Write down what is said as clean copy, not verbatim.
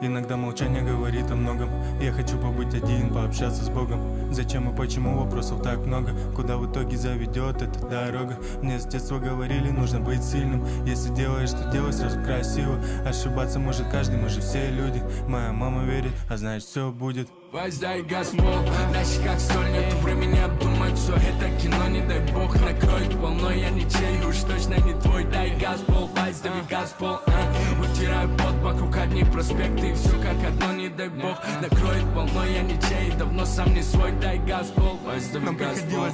Иногда молчание говорит о многом. Я хочу побыть один, пообщаться с Богом. Зачем и почему вопросов так много? Куда в итоге заведет эта дорога? Мне с детства говорили, нужно быть сильным. Если делаешь, что делай сразу красиво. Ошибаться может каждый, мы же все люди. Моя мама верит, а значит все будет. Вась, дай газ, мол, дальше как соль, нету времени обдумать все это кино, не дай бог накроет волной, я ничей, уж точно не твой, дай газ, пол, Вась, дави газ, пол, утираю пот вокруг одни проспекты, и все как одно, не дай бог накроет волной, я ничей, давно сам не свой, дай газ, пол, Вась, дави газ, пол.